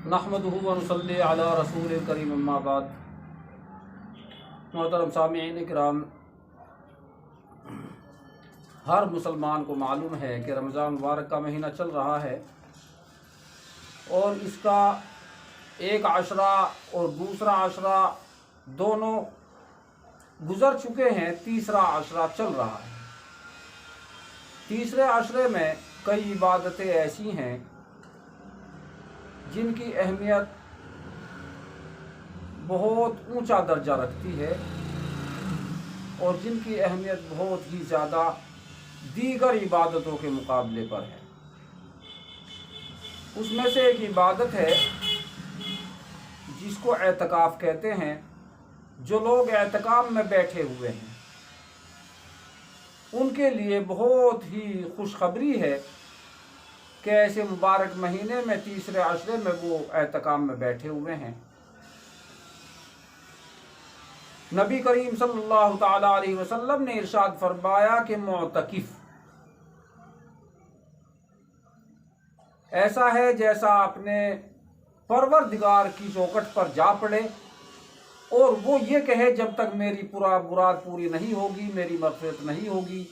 नहमदुहु व नसल्ली अला रसूलिल करीम अम्मा बाद। मोहतरम सामीईन किराम, हर मुसलमान को मालूम है कि रमज़ान मुबारक का महीना चल रहा है और इसका एक आशरा और दूसरा आशरा दोनों गुज़र चुके हैं, तीसरा आशरा चल रहा है। तीसरे आशरे में कई इबादतें ऐसी हैं जिनकी अहमियत बहुत ऊंचा दर्जा रखती है और जिनकी अहमियत बहुत ही ज़्यादा दीगर इबादतों के मुकाबले पर है। उसमें से एक इबादत है जिसको एतकाफ़ कहते हैं। जो लोग एतकाफ़ में बैठे हुए हैं उनके लिए बहुत ही खुशखबरी है कि ऐसे मुबारक महीने में तीसरे आशरे में वो एतकाफ़ में बैठे हुए हैं। नबी करीम सल्लल्लाहु ताला अलैहि वसल्लम ने इरशाद फरमाया कि मुअतकिफ ऐसा है जैसा अपने परवरदिगार की चौखट पर जा पड़े और वो ये कहे जब तक मेरी मुराद पूरी नहीं होगी, मेरी मग़फ़िरत नहीं होगी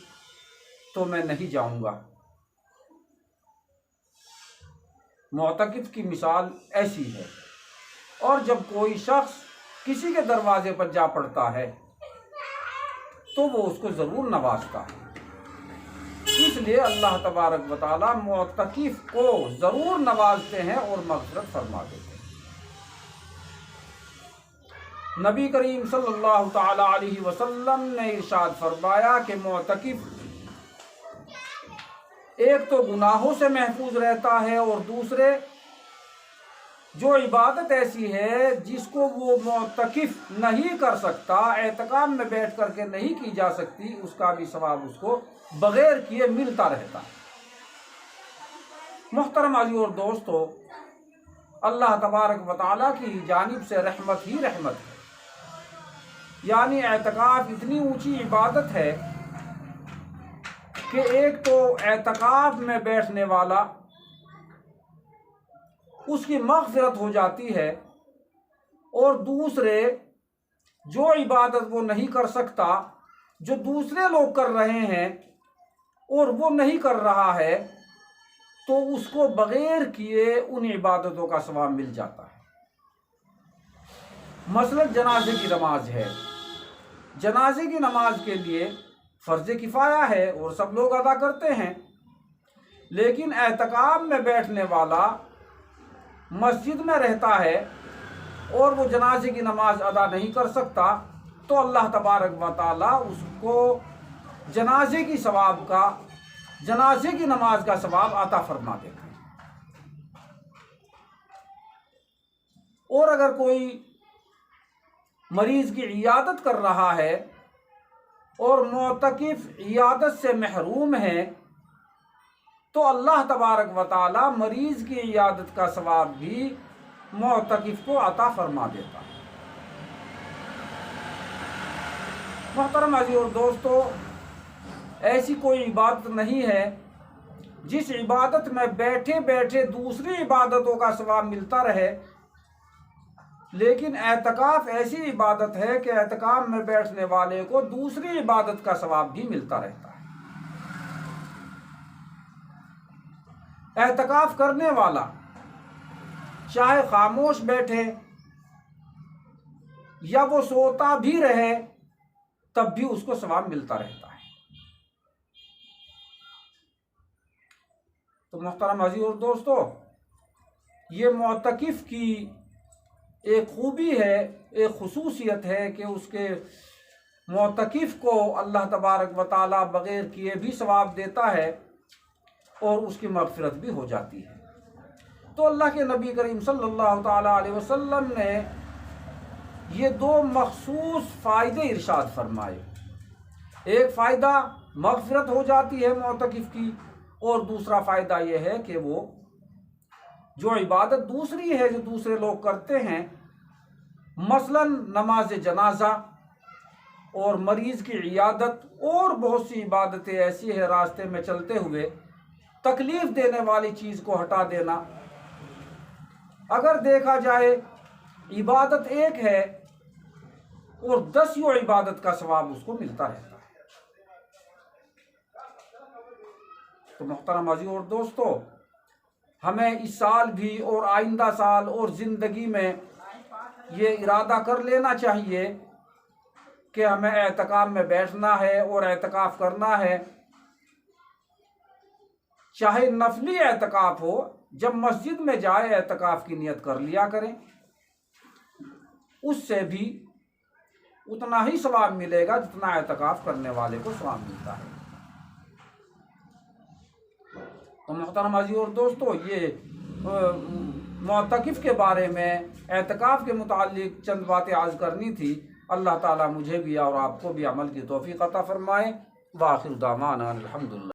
तो मैं नहीं जाऊंगा। मुअतकिफ की मिसाल ऐसी है। और जब कोई शख्स किसी के दरवाजे पर जा पड़ता है तो वो उसको ज़रूर नवाजता है। इसलिए अल्लाह तबारक व तआला मुअतकिफ को ज़रूर नवाजते हैं और मग़फ़िरत फरमा देते हैं। नबी करीम सल्लल्लाहु ताला अलैहि वसल्लम ने इरशाद फरमाया कि मुअतकिफ एक तो गुनाहों से महफूज रहता है और दूसरे जो इबादत ऐसी है जिसको वो मुअतकिफ नहीं कर सकता, एतकाफ़ में बैठ करके नहीं की जा सकती, उसका भी सवाब उसको बग़ैर किए मिलता रहता है। मुहतरम अज़ीज़ और दोस्तों, अल्लाह तबारक व तआला की जानिब से रहमत ही रहमत है। यानी एतकाफ़ इतनी ऊंची इबादत है कि एक तो एतकाफ़ में बैठने वाला उसकी मग़फ़िरत हो जाती है और दूसरे जो इबादत वो नहीं कर सकता, जो दूसरे लोग कर रहे हैं और वो नहीं कर रहा है, तो उसको बग़ैर किए उन इबादतों का सवाब मिल जाता है। मसलन जनाजे की नमाज है। जनाजे की नमाज के लिए फ़र्ज़ किफ़ाया है और सब लोग अदा करते हैं, लेकिन एतकाफ़ में बैठने वाला मस्जिद में रहता है और वो जनाजे की नमाज अदा नहीं कर सकता, तो अल्लाह तबारक व तआला उसको जनाजे की नमाज का सवाब अता फरमा देता है। और अगर कोई मरीज़ की इयादत कर रहा है और मुअतकिफ इयादत से महरूम है तो अल्लाह तबारक व तआला मरीज़ की इयादत का सवाब भी मुअतकिफ को अता फरमा देता है। मोहतरम अज़ीज़ और दोस्तों, ऐसी कोई इबादत नहीं है जिस इबादत में बैठे बैठे दूसरी इबादतों का सवाब मिलता रहे, लेकिन एतकाफ़ ऐसी इबादत है कि एतकाफ़ में बैठने वाले को दूसरी इबादत का सवाब भी मिलता रहता है। एतकाफ़ करने वाला चाहे खामोश बैठे या वो सोता भी रहे तब भी उसको सवाब मिलता रहता है। तो मुहतरम अज़ीज़ और दोस्तों, ये मुअतकिफ की एक खूबी है, एक खुसूसियत है कि उसके मुअतकिफ को अल्लाह तबारक व तआला बग़ैर किए भी सवाब देता है और उसकी मग़फ़िरत भी हो जाती है। तो अल्लाह के नबी करीम सल्लल्लाहु ताला अलैहि वसल्लम ने ये दो मख़सूस फ़ायदे इरशाद फरमाए। एक फ़ायदा मग़फ़िरत हो जाती है मुअतकिफ की और दूसरा फ़ायदा यह है कि वो जो इबादत दूसरी है जो दूसरे लोग करते हैं, मसलन नमाज जनाजा और मरीज़ की इयादत और बहुत सी इबादतें ऐसी है, रास्ते में चलते हुए तकलीफ़ देने वाली चीज़ को हटा देना, اگر دیکھا جائے عبادت ایک ہے اور 10 عبادت کا ثواب اس کو ملتا رہتا ہے۔ تو محترم عزیزو اور دوستو، ہمیں اس سال بھی اور آئندہ سال اور زندگی میں یہ ارادہ کر لینا چاہیے کہ ہمیں اعتکاف میں بیٹھنا ہے اور اعتکاف کرنا ہے، چاہے نفلی اعتکاف ہو۔ جب مسجد میں جائے اعتکاف کی نیت کر لیا کریں، اس سے بھی اتنا ہی ثواب ملے گا جتنا اعتکاف کرنے والے کو ثواب ملتا ہے۔ تو محترم عزیز اور دوستو، یہ معتکف کے بارے میں، اعتکاف کے متعلق چند باتیں عرض کرنی تھی۔ اللہ تعالیٰ مجھے بھی اور آپ کو بھی عمل کی توفیق عطا فرمائے۔ وآخر دعوانا الحمدللہ۔